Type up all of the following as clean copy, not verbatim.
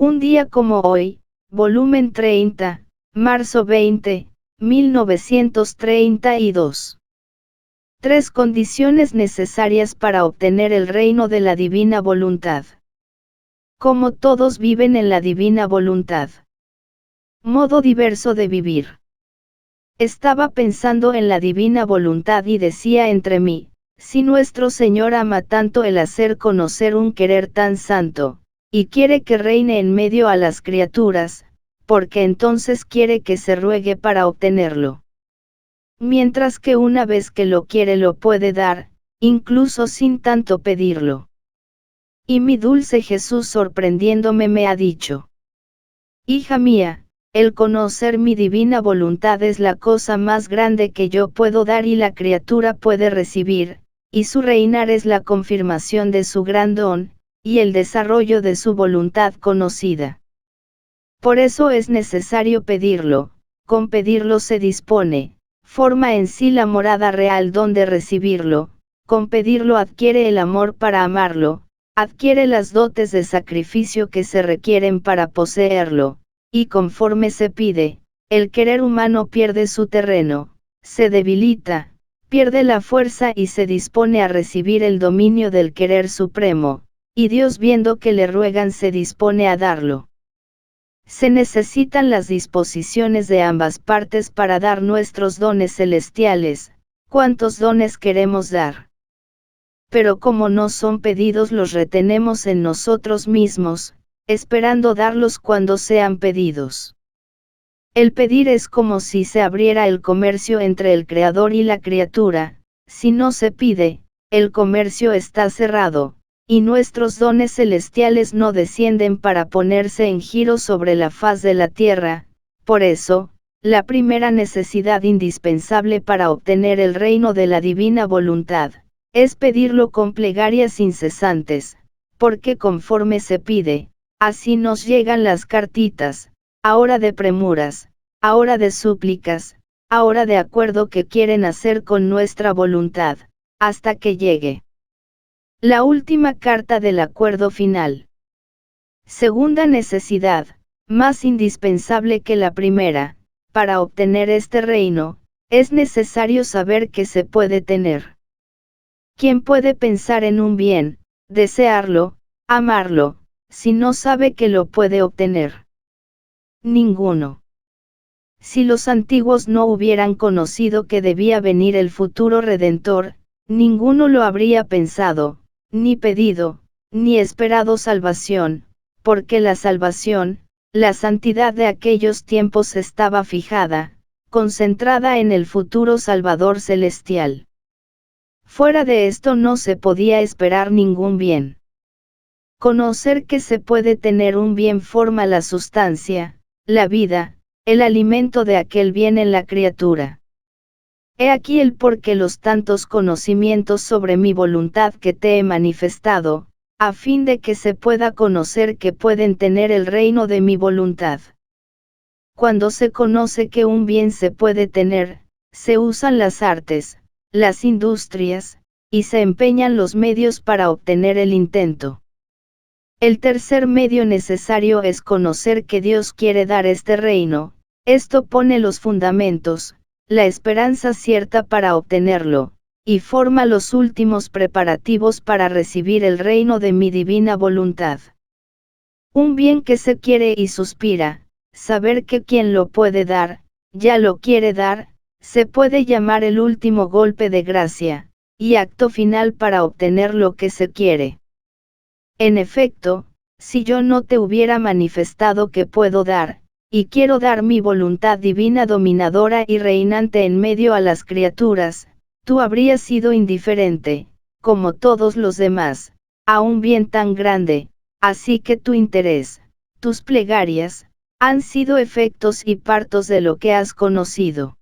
Un día como hoy, volumen 30, marzo 20, 1932. 3 condiciones necesarias para obtener el reino de la divina voluntad. Como todos viven en la divina voluntad. Modo diverso de vivir. Estaba pensando en la divina voluntad y decía entre mí, si nuestro Señor ama tanto el hacer conocer un querer tan santo, y quiere que reine en medio a las criaturas, porque entonces quiere que se ruegue para obtenerlo. Mientras que una vez que lo quiere lo puede dar, incluso sin tanto pedirlo. Y mi dulce Jesús sorprendiéndome me ha dicho: hija mía, el conocer mi divina voluntad es la cosa más grande que yo puedo dar y la criatura puede recibir, y su reinar es la confirmación de su gran don, y el desarrollo de su voluntad conocida. Por eso es necesario pedirlo, con pedirlo se dispone, forma en sí la morada real donde recibirlo, con pedirlo adquiere el amor para amarlo, adquiere las dotes de sacrificio que se requieren para poseerlo, y conforme se pide, el querer humano pierde su terreno, se debilita, pierde la fuerza y se dispone a recibir el dominio del querer supremo, y Dios viendo que le ruegan se dispone a darlo. Se necesitan las disposiciones de ambas partes para dar nuestros dones celestiales. ¿Cuántos dones queremos dar? Pero como no son pedidos los retenemos en nosotros mismos, esperando darlos cuando sean pedidos. El pedir es como si se abriera el comercio entre el Creador y la criatura. Si no se pide, el comercio está cerrado, y nuestros dones celestiales no descienden para ponerse en giro sobre la faz de la tierra. Por eso, la primera necesidad indispensable para obtener el reino de la divina voluntad, es pedirlo con plegarias incesantes, porque conforme se pide, así nos llegan las cartitas, ahora de premuras, ahora de súplicas, ahora de acuerdo que quieren hacer con nuestra voluntad, hasta que llegue la última carta del acuerdo final. Segunda necesidad, más indispensable que la primera, para obtener este reino, es necesario saber que se puede tener. ¿Quién puede pensar en un bien, desearlo, amarlo, si no sabe que lo puede obtener? Ninguno. Si los antiguos no hubieran conocido que debía venir el futuro Redentor, ninguno lo habría pensado, ni pedido, ni esperado salvación, porque la salvación, la santidad de aquellos tiempos estaba fijada, concentrada en el futuro Salvador celestial. Fuera de esto no se podía esperar ningún bien. Conocer que se puede tener un bien forma la sustancia, la vida, el alimento de aquel bien en la criatura. He aquí el por qué los tantos conocimientos sobre mi voluntad que te he manifestado, a fin de que se pueda conocer que pueden tener el reino de mi voluntad. Cuando se conoce que un bien se puede tener, se usan las artes, las industrias, y se empeñan los medios para obtener el intento. El tercer medio necesario es conocer que Dios quiere dar este reino. Esto pone los fundamentos, la esperanza cierta para obtenerlo, y forma los últimos preparativos para recibir el reino de mi divina voluntad. Un bien que se quiere y suspira, saber que quien lo puede dar, ya lo quiere dar, se puede llamar el último golpe de gracia, y acto final para obtener lo que se quiere. En efecto, si yo no te hubiera manifestado que puedo dar, y quiero dar mi voluntad divina dominadora y reinante en medio a las criaturas, tú habrías sido indiferente, como todos los demás, a un bien tan grande, así que tu interés, tus plegarias, han sido efectos y partos de lo que has conocido.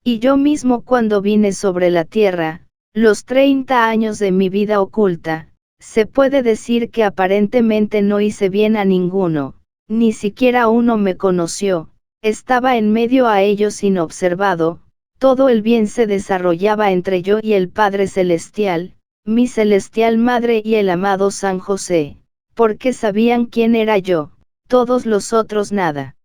Y yo mismo cuando vine sobre la tierra, los 30 años de mi vida oculta, se puede decir que aparentemente no hice bien a ninguno, ni siquiera uno me conoció, estaba en medio a ellos inobservado, todo el bien se desarrollaba entre yo y el Padre Celestial, mi celestial Madre y el amado San José, porque sabían quién era yo, todos los otros nada.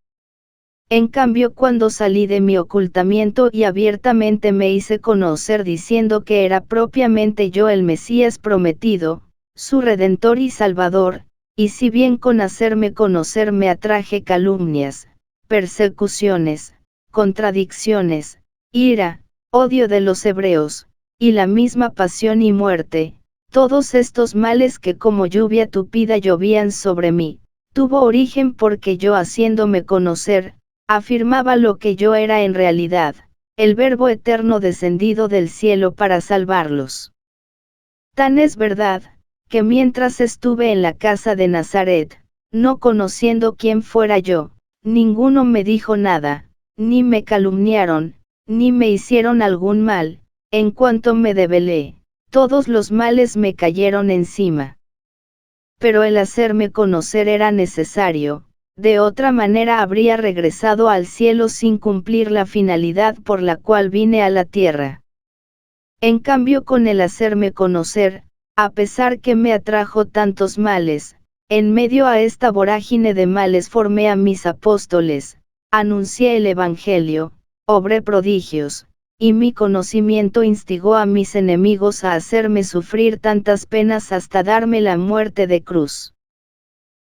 En cambio, cuando salí de mi ocultamiento y abiertamente me hice conocer diciendo que era propiamente yo el Mesías prometido, su Redentor y Salvador, y si bien con hacerme conocer me atraje calumnias, persecuciones, contradicciones, ira, odio de los hebreos, y la misma pasión y muerte, todos estos males que como lluvia tupida llovían sobre mí, tuvo origen porque yo haciéndome conocer, afirmaba lo que yo era en realidad, el Verbo eterno descendido del cielo para salvarlos. Tan es verdad, que mientras estuve en la casa de Nazaret, no conociendo quién fuera yo, ninguno me dijo nada, ni me calumniaron, ni me hicieron algún mal, en cuanto me develé, todos los males me cayeron encima. Pero el hacerme conocer era necesario, de otra manera habría regresado al cielo sin cumplir la finalidad por la cual vine a la tierra. En cambio, con el hacerme conocer, a pesar que me atrajo tantos males, en medio a esta vorágine de males formé a mis apóstoles, anuncié el Evangelio, obré prodigios, y mi conocimiento instigó a mis enemigos a hacerme sufrir tantas penas hasta darme la muerte de cruz.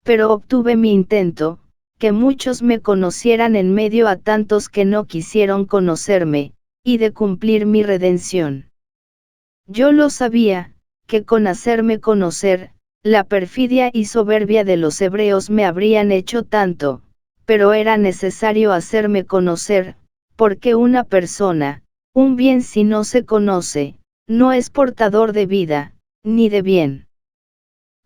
Pero obtuve mi intento, que muchos me conocieran en medio a tantos que no quisieron conocerme, y de cumplir mi redención. Yo lo sabía, que con hacerme conocer, la perfidia y soberbia de los hebreos me habrían hecho tanto, pero era necesario hacerme conocer, porque una persona, un bien si no se conoce, no es portador de vida, ni de bien.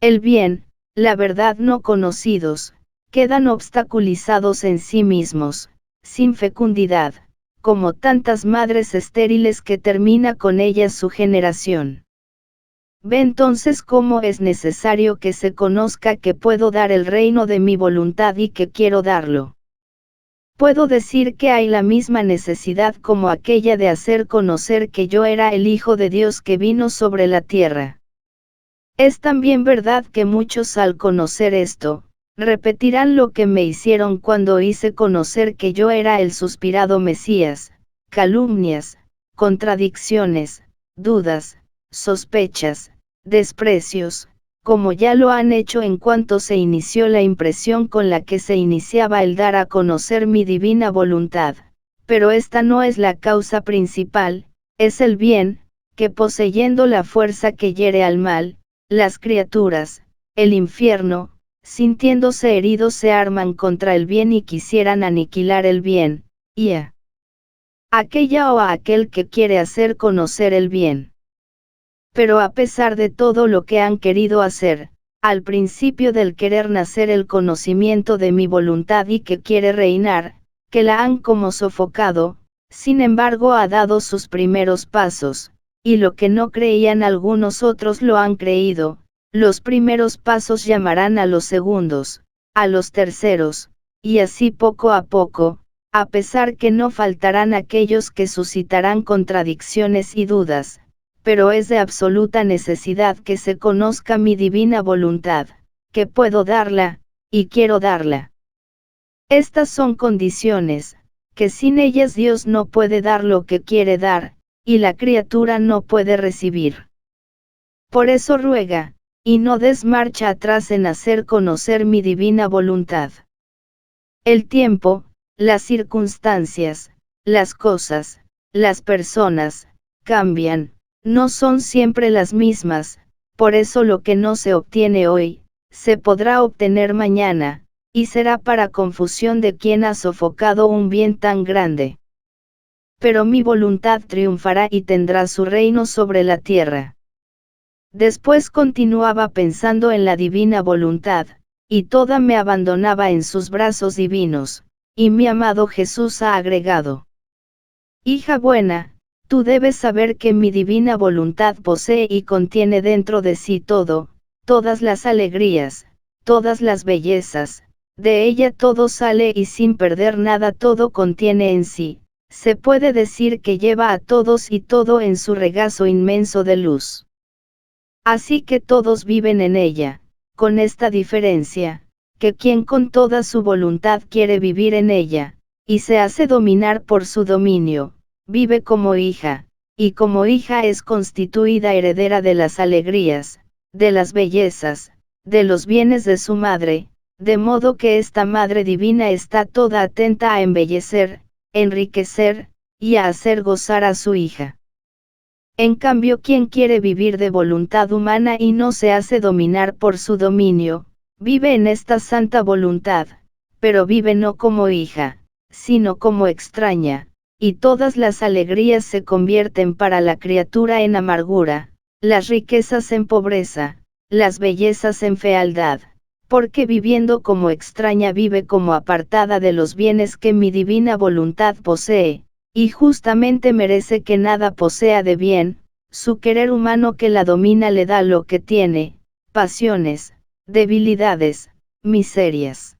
El bien, la verdad no conocidos, quedan obstaculizados en sí mismos, sin fecundidad, como tantas madres estériles que termina con ellas su generación. Ve entonces cómo es necesario que se conozca que puedo dar el reino de mi voluntad y que quiero darlo. Puedo decir que hay la misma necesidad como aquella de hacer conocer que yo era el Hijo de Dios que vino sobre la tierra. Es también verdad que muchos al conocer esto, repetirán lo que me hicieron cuando hice conocer que yo era el suspirado Mesías, calumnias, contradicciones, dudas, sospechas, desprecios, como ya lo han hecho en cuanto se inició la impresión con la que se iniciaba el dar a conocer mi divina voluntad, pero esta no es la causa principal, es el bien, que poseyendo la fuerza que hiere al mal, las criaturas, el infierno, sintiéndose heridos se arman contra el bien y quisieran aniquilar el bien, y a aquella o a aquel que quiere hacer conocer el bien. Pero a pesar de todo lo que han querido hacer, al principio del querer nacer el conocimiento de mi voluntad y que quiere reinar, que la han como sofocado, sin embargo ha dado sus primeros pasos, y lo que no creían algunos otros lo han creído, los primeros pasos llamarán a los segundos, a los terceros, y así poco a poco, a pesar que no faltarán aquellos que suscitarán contradicciones y dudas, pero es de absoluta necesidad que se conozca mi divina voluntad, que puedo darla, y quiero darla. Estas son condiciones, que sin ellas Dios no puede dar lo que quiere dar, y la criatura no puede recibir. Por eso ruega, y no des marcha atrás en hacer conocer mi divina voluntad. El tiempo, las circunstancias, las cosas, las personas, cambian, no son siempre las mismas, por eso lo que no se obtiene hoy, se podrá obtener mañana, y será para confusión de quien ha sofocado un bien tan grande. Pero mi voluntad triunfará y tendrá su reino sobre la tierra. Después continuaba pensando en la divina voluntad, y toda me abandonaba en sus brazos divinos, y mi amado Jesús ha agregado: Hija buena, tú debes saber que mi divina voluntad posee y contiene dentro de sí todo, todas las alegrías, todas las bellezas, de ella todo sale y sin perder nada todo contiene en sí. Se puede decir que lleva a todos y todo en su regazo inmenso de luz. Así que todos viven en ella, con esta diferencia, que quien con toda su voluntad quiere vivir en ella, y se hace dominar por su dominio, vive como hija, y como hija es constituida heredera de las alegrías, de las bellezas, de los bienes de su madre, de modo que esta Madre Divina está toda atenta a embellecer, enriquecer, y a hacer gozar a su hija. En cambio, quien quiere vivir de voluntad humana y no se hace dominar por su dominio, vive en esta santa voluntad, pero vive no como hija, sino como extraña, y todas las alegrías se convierten para la criatura en amargura, las riquezas en pobreza, las bellezas en fealdad, porque viviendo como extraña vive como apartada de los bienes que mi divina voluntad posee, y justamente merece que nada posea de bien, su querer humano que la domina le da lo que tiene, pasiones, debilidades, miserias.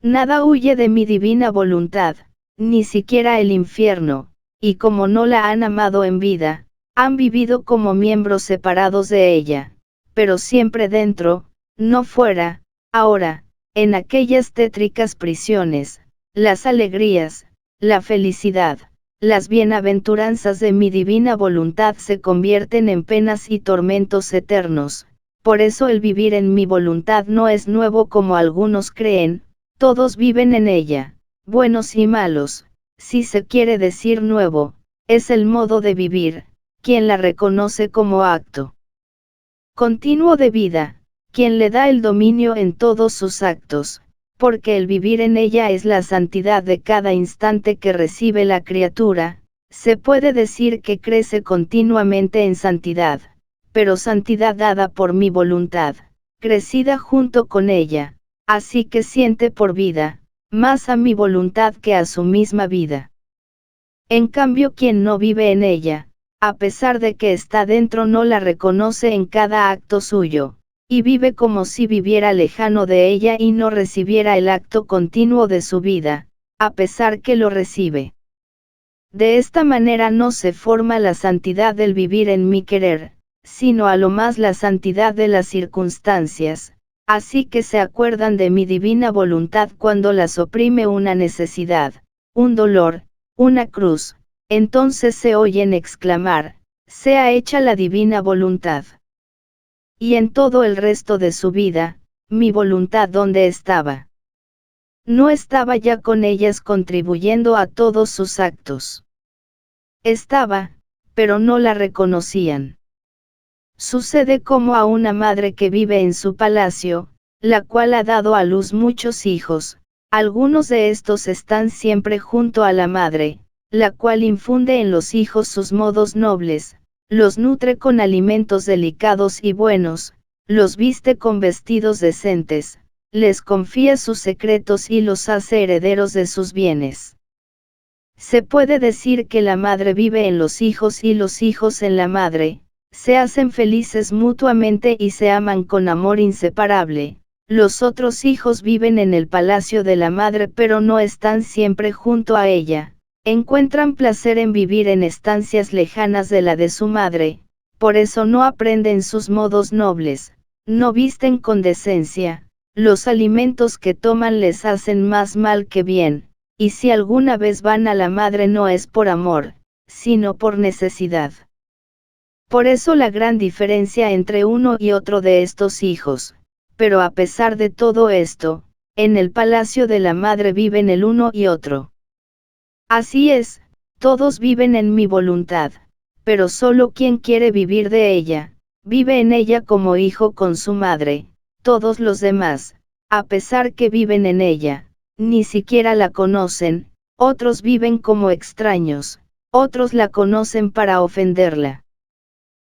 Nada huye de mi divina voluntad, ni siquiera el infierno, y como no la han amado en vida, han vivido como miembros separados de ella, pero siempre dentro, no fuera, ahora, en aquellas tétricas prisiones, las alegrías, la felicidad, las bienaventuranzas de mi divina voluntad se convierten en penas y tormentos eternos, por eso el vivir en mi voluntad no es nuevo como algunos creen, todos viven en ella, buenos y malos, si se quiere decir nuevo, es el modo de vivir, quien la reconoce como acto continuo de vida, quien le da el dominio en todos sus actos, porque el vivir en ella es la santidad de cada instante que recibe la criatura, se puede decir que crece continuamente en santidad, pero santidad dada por mi voluntad, crecida junto con ella, así que siente por vida, más a mi voluntad que a su misma vida. En cambio, quien no vive en ella, a pesar de que está dentro, no la reconoce en cada acto suyo, y vive como si viviera lejano de ella y no recibiera el acto continuo de su vida, a pesar que lo recibe. De esta manera no se forma la santidad del vivir en mi querer, sino a lo más la santidad de las circunstancias, así que se acuerdan de mi divina voluntad cuando las oprime una necesidad, un dolor, una cruz, entonces se oyen exclamar, sea hecha la divina voluntad. Y en todo el resto de su vida, mi voluntad ¿dónde estaba? No estaba ya con ellas contribuyendo a todos sus actos. Estaba, pero no la reconocían. Sucede como a una madre que vive en su palacio, la cual ha dado a luz muchos hijos, algunos de estos están siempre junto a la madre, la cual infunde en los hijos sus modos nobles, los nutre con alimentos delicados y buenos, los viste con vestidos decentes, les confía sus secretos y los hace herederos de sus bienes. Se puede decir que la madre vive en los hijos y los hijos en la madre, se hacen felices mutuamente y se aman con amor inseparable. Los otros hijos viven en el palacio de la madre pero no están siempre junto a ella. Encuentran placer en vivir en estancias lejanas de la de su madre, por eso no aprenden sus modos nobles, no visten con decencia, los alimentos que toman les hacen más mal que bien, y si alguna vez van a la madre no es por amor, sino por necesidad. Por eso la gran diferencia entre uno y otro de estos hijos, pero a pesar de todo esto, en el palacio de la madre viven el uno y otro. Así es, todos viven en mi voluntad, pero solo quien quiere vivir de ella, vive en ella como hijo con su madre, todos los demás, a pesar que viven en ella, ni siquiera la conocen, otros viven como extraños, otros la conocen para ofenderla.